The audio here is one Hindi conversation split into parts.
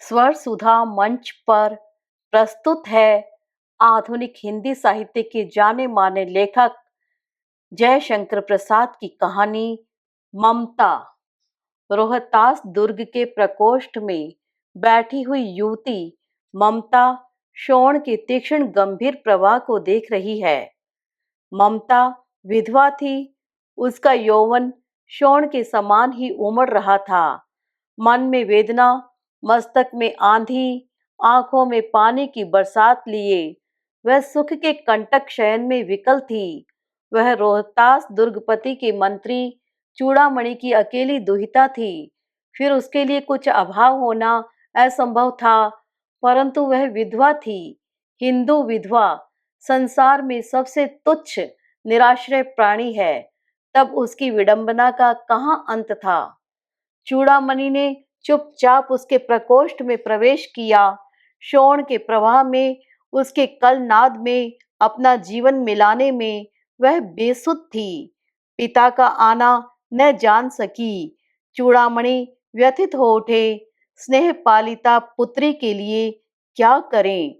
स्वर सुधा मंच पर प्रस्तुत है आधुनिक हिंदी साहित्य के जाने माने लेखक जयशंकर प्रसाद की कहानी ममता। रोहतास दुर्ग के प्रकोष्ठ में बैठी हुई युवती ममता शोण के तीक्ष्ण गंभीर प्रवाह को देख रही है। ममता विधवा थी। उसका यौवन शोण के समान ही उमड़ रहा था। मन में वेदना, मस्तक में आंधी, आंखों में पानी की बरसात लिए वह सुख के कंटक शयन में विकल थी। वह रोहतास दुर्गपति के मंत्री चूड़ामणि की अकेली दुहिता थी। फिर उसके लिए कुछ अभाव होना असंभव था, परंतु वह विधवा थी। हिंदू विधवा संसार में सबसे तुच्छ निराश्रय प्राणी है। तब उसकी विडंबना का कहाँ अंत था। चूड़ामणि ने चुपचाप उसके प्रकोष्ठ में प्रवेश किया। शोण के प्रवाह में, उसके कलनाद में अपना जीवन मिलाने में वह बेसुध थी। पिता का आना न जान सकी। चूड़ामणि व्यथित हो उठे। स्नेह पालिता पुत्री के लिए क्या करें,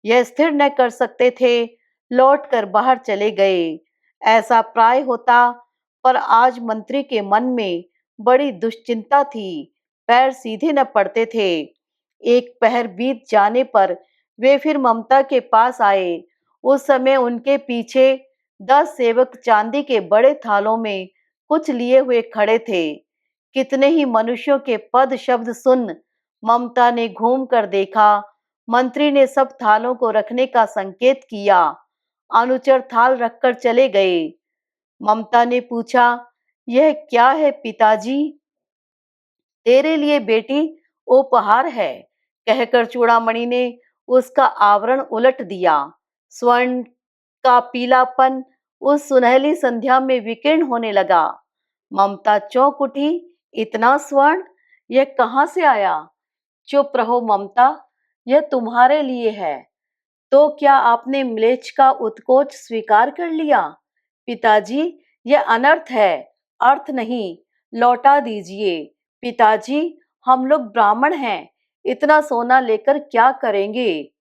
यह स्थिर न कर सकते थे। लौटकर बाहर चले गए। ऐसा प्राय होता, पर आज मंत्री के मन में बड़ी दुश्चिंता थी। पैर सीधे न पड़ते थे। एक पहर बीत जाने पर वे फिर ममता के पास आए। उस समय उनके पीछे 10 सेवक चांदी के बड़े थालों में कुछ लिए हुए खड़े थे। कितने ही मनुष्यों के पद शब्द सुन ममता ने घूम कर देखा। मंत्री ने सब थालों को रखने का संकेत किया। अनुचर थाल रखकर चले गए। ममता ने पूछा, यह क्या है पिताजी? तेरे लिए बेटी उपहार है, कहकर चूड़ामणि ने उसका आवरण उलट दिया। स्वर्ण का पीलापन उस सुनहली संध्या में विकीर्ण होने लगा। ममता चौंक उठी। इतना स्वर्ण, यह कहाँ से आया? चुप रहो ममता, यह तुम्हारे लिए है। तो क्या आपने म्लेच्छ का उत्कोच स्वीकार कर लिया? पिताजी, यह अनर्थ है, अर्थ नहीं, लौटा दीजिए। पिताजी, हम लोग ब्राह्मण हैं, इतना सोना लेकर क्या करेंगे?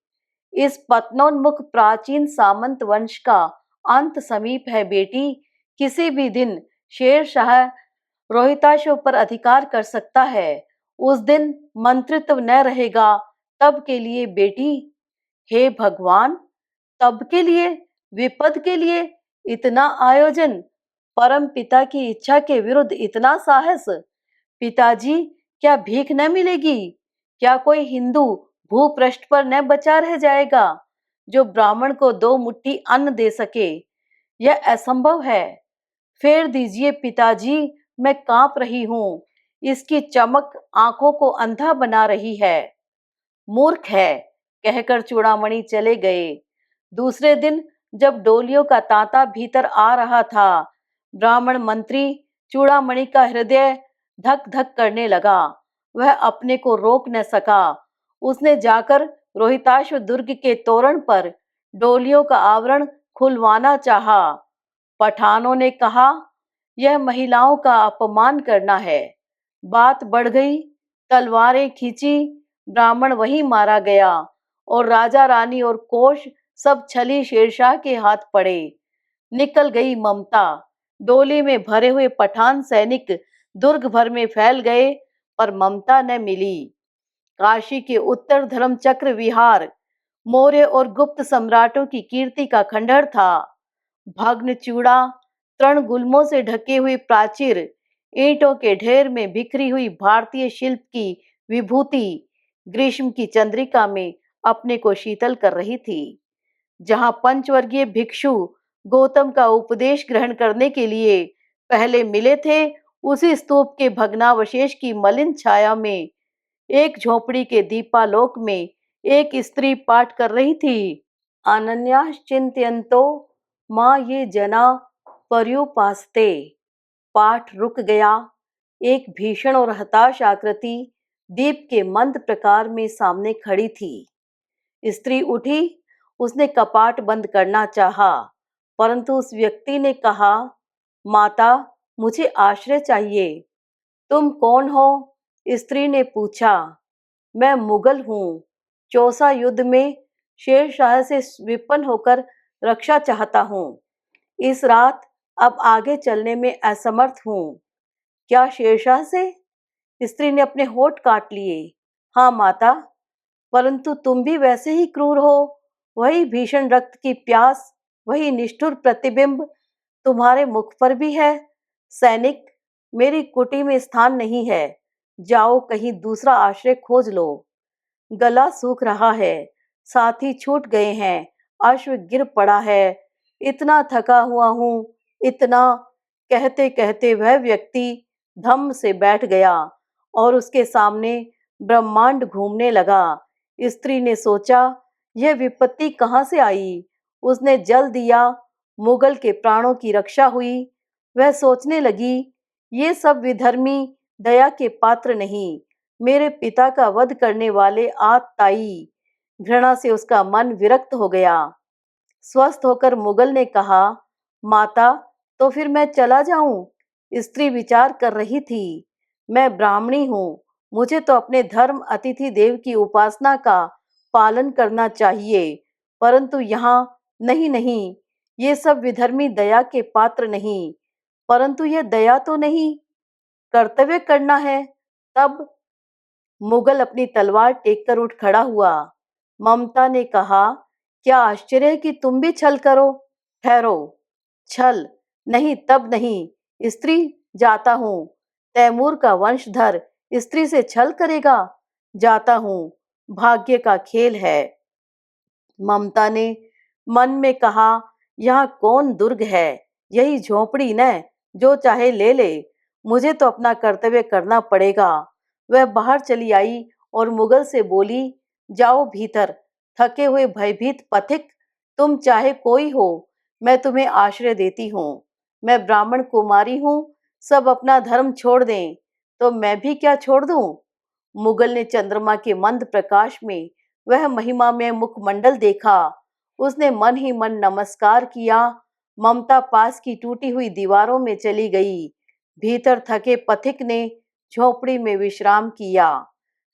इस पतनोन्मुख प्राचीन सामंत वंश का अंत समीप है बेटी। किसी भी दिन शेरशाह रोहिताशों पर अधिकार कर सकता है। उस दिन मंत्रित्व न रहेगा। तब के लिए बेटी। हे भगवान, तब के लिए, विपद के लिए इतना आयोजन, परम पिता की इच्छा के विरुद्ध इतना साहस। पिताजी, क्या भीख न मिलेगी? क्या कोई हिंदू भूपृष्ठ पर न बचा रह जाएगा जो ब्राह्मण को 2 मुट्ठी अन्न दे सके? यह असंभव है। फेर दीजिए पिताजी, मैं कांप रही हूँ। इसकी चमक आंखों को अंधा बना रही है। मूर्ख है, कहकर चूड़ामणि चले गए। दूसरे दिन जब डोलियों का तांता भीतर आ रहा था, ब्राह्मण मंत्री चूड़ामणि का हृदय धक धक करने लगा। वह अपने को रोक न सका। उसने जाकर रोहिताश्व दुर्ग के तोरण पर डोलियों का आवरण खुलवाना चाहा। पठानों ने कहा, यह महिलाओं का अपमान करना है। बात बढ़ गई। तलवारें खींची। ब्राह्मण वहीं मारा गया और राजा रानी और कोष सब छली शेरशाह के हाथ पड़े। निकल गई ममता। डोली में भरे हुए पठान सैनिक दुर्ग भर में फैल गए, पर ममता न मिली। काशी के उत्तर धर्म चक्र विहार मौर्य और गुप्त सम्राटों की कीर्ति का खंडहर था। भग्न चूड़ा, तृणगुल्मों से ढकी हुई प्राचीर, ईंटों के ढेर में बिखरी हुई भारतीय शिल्प की विभूति ग्रीष्म की चंद्रिका में अपने को शीतल कर रही थी। जहां पंचवर्गीय भिक्षु गौतम का उपदेश ग्रहण करने के लिए पहले मिले थे, उसी स्तूप के भग्नावशेष की मलिन छाया में एक झोपड़ी के दीपालोक में एक स्त्री पाठ कर रही थी। अनन्याश्चिंतयन्तो माँ ये जना पर्युपासते। पाठ रुक गया। एक भीषण और हताश आकृति दीप के मंद प्रकार में सामने खड़ी थी। स्त्री उठी। उसने कपाट बंद करना चाहा, परंतु उस व्यक्ति ने कहा, माता, मुझे आश्रय चाहिए। तुम कौन हो? स्त्री ने पूछा। मैं मुगल हूँ। चौसा युद्ध में शेरशाह से विपन्न होकर रक्षा चाहता हूँ। इस रात अब आगे चलने में असमर्थ हूँ। क्या शेरशाह से? स्त्री ने अपने होठ काट लिए। हाँ माता, परंतु तुम भी वैसे ही क्रूर हो। वही भीषण रक्त की प्यास, वही निष्ठुर प्रतिबिंब तुम्हारे मुख पर भी है। सैनिक, मेरी कुटी में स्थान नहीं है। जाओ कहीं दूसरा आश्रय खोज लो। गला सूख रहा है, साथी छूट गए हैं, अश्व गिर पड़ा है। इतना थका हुआ हूँ, इतना। कहते कहते वह व्यक्ति धम्म से बैठ गया और उसके सामने ब्रह्मांड घूमने लगा। स्त्री ने सोचा, यह विपत्ति कहाँ से आई? उसने जल दिया, मुगल के प्राणों की रक्षा हुई। वह सोचने लगी, ये सब विधर्मी दया के पात्र नहीं। मेरे पिता का वध करने वाले आतताई। घृणा से उसका मन विरक्त हो गया। स्वस्थ होकर मुगल ने कहा, माता, तो फिर मैं चला जाऊं? स्त्री विचार कर रही थी। मैं ब्राह्मणी हूँ, मुझे तो अपने धर्म अतिथि देव की उपासना का पालन करना चाहिए, परंतु यहाँ नहीं नहीं, ये सब विधर्मी दया के पात्र नहीं। परंतु यह दया तो नहीं, कर्तव्य करना है। तब मुगल अपनी तलवार टेक कर उठ खड़ा हुआ। ममता ने कहा, क्या आश्चर्य है कि तुम भी छल करो? ठहरो। छल नहीं, तब नहीं। स्त्री, जाता हूँ। तैमूर का वंशधर स्त्री से छल करेगा? जाता हूँ, भाग्य का खेल है। ममता ने मन में कहा, यहाँ कौन दुर्ग है? यही झोपड़ी न, जो चाहे ले ले। मुझे तो अपना कर्तव्य करना पड़ेगा। वह बाहर चली आई और मुगल से बोली, जाओ भीतर। थके हुए भयभीत पथिक, तुम चाहे कोई हो, मैं तुम्हें आश्रय देती हूँ। मैं ब्राह्मण कुमारी हूँ, सब अपना धर्म छोड़ दें तो मैं भी क्या छोड़ दूं? मुगल ने चंद्रमा के मंद प्रकाश में वह महिमा में मुखमंडल देखा। उसने मन ही मन नमस्कार किया। ममता पास की टूटी हुई दीवारों में चली गई। भीतर थके पथिक ने झोपड़ी में विश्राम किया।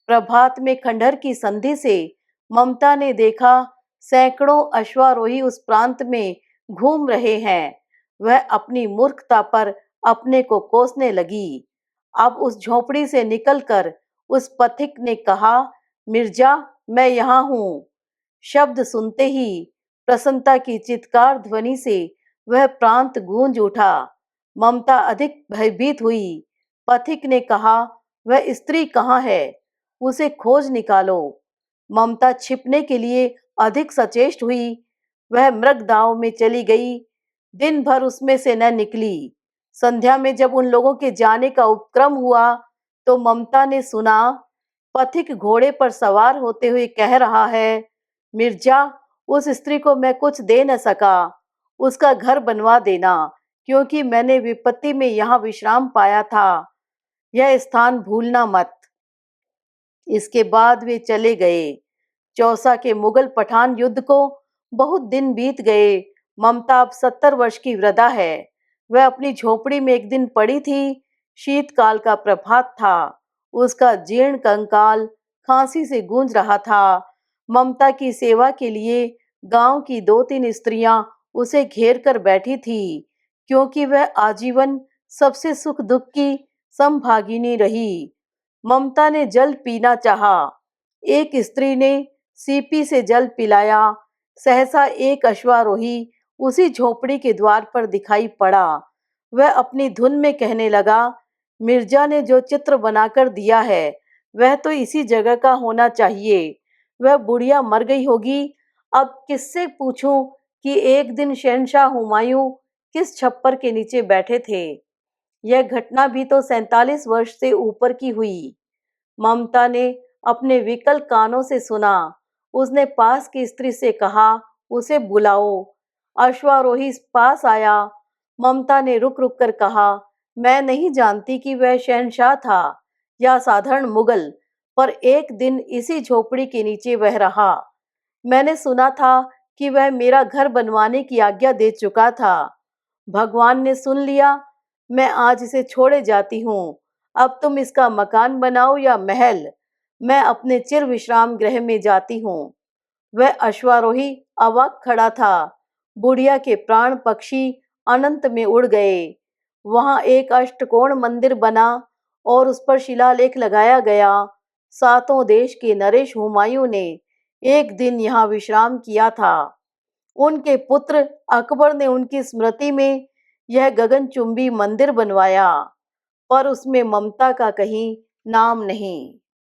प्रभात में खंडहर की संधि से ममता ने देखा, सैकड़ों अश्वारोही उस प्रांत में घूम रहे हैं। वह अपनी मूर्खता पर अपने को कोसने लगी। अब उस झोपड़ी से निकलकर उस पथिक ने कहा, मिर्जा, मैं यहाँ हूँ। शब्द सुनते ही प्रसन्नता की चित्कार ध्वनि से वह प्रांत गूंज उठा। ममता अधिक भयभीत हुई। पथिक ने कहा, वह स्त्री कहाँ है? उसे खोज निकालो। ममता छिपने के लिए अधिक सचेष्ट हुई। वह मृगदाव में चली गई। दिन भर उसमें से न निकली। संध्या में जब उन लोगों के जाने का उपक्रम हुआ तो ममता ने सुना, पथिक घोड़े पर सवार होते हुए कह रहा है, मिर्जा, उस स्त्री को मैं कुछ दे न सका। उसका घर बनवा देना, क्योंकि मैंने विपत्ति में यहाँ विश्राम पाया था। यह स्थान भूलना मत। इसके बाद वे चले गए। चौसा के मुगल पठान युद्ध को बहुत दिन बीत गए। ममता अब 70 वर्ष की वृद्धा है। वह अपनी झोपड़ी में एक दिन पड़ी थी। शीतकाल का प्रभात था। उसका जीर्ण कंकाल खांसी से गूंज रहा था। ममता की सेवा के लिए गांव की 2-3 स्त्रियां उसे घेर कर बैठी थी, क्योंकि वह आजीवन सबसे सुख दुख की समभागिनी रही। ममता ने जल पीना चाहा। एक स्त्री ने सीपी से जल पिलाया। सहसा एक अश्वारोही उसी झोपड़ी के द्वार पर दिखाई पड़ा। वह अपनी धुन में कहने लगा, मिर्जा ने जो चित्र बनाकर दिया है वह तो इसी जगह का होना चाहिए। वह बुढ़िया मर गई होगी। अब किससे पूछूं कि एक दिन शहंशाह हुमायूं किस छप्पर के नीचे बैठे थे। यह घटना भी तो 47 वर्ष से ऊपर की हुई। ममता ने अपने विकल कानों से सुना। उसने पास की स्त्री से कहा, उसे बुलाओ। अश्वारोही पास आया। ममता ने रुक रुक कर कहा, मैं नहीं जानती कि वह शहंशाह था या साधारण मुगल, पर एक दिन इसी झोपड़ी के नीचे वह रहा। मैंने सुना था कि वह मेरा घर बनवाने की आज्ञा दे चुका था। भगवान ने सुन लिया। मैं आज इसे छोड़े जाती हूँ। अब तुम इसका मकान बनाओ या महल, मैं अपने चिर विश्राम गृह में जाती हूँ। वह अश्वारोही अवाक खड़ा था। बुढ़िया के प्राण पक्षी अनंत में उड़ गए। वहां एक अष्टकोण मंदिर बना और उस पर शिलालेख लगाया गया। सातों देश के नरेश हुमायूं ने एक दिन यहाँ विश्राम किया था। उनके पुत्र अकबर ने उनकी स्मृति में यह गगनचुंबी मंदिर बनवाया, पर उसमें ममता का कहीं नाम नहीं।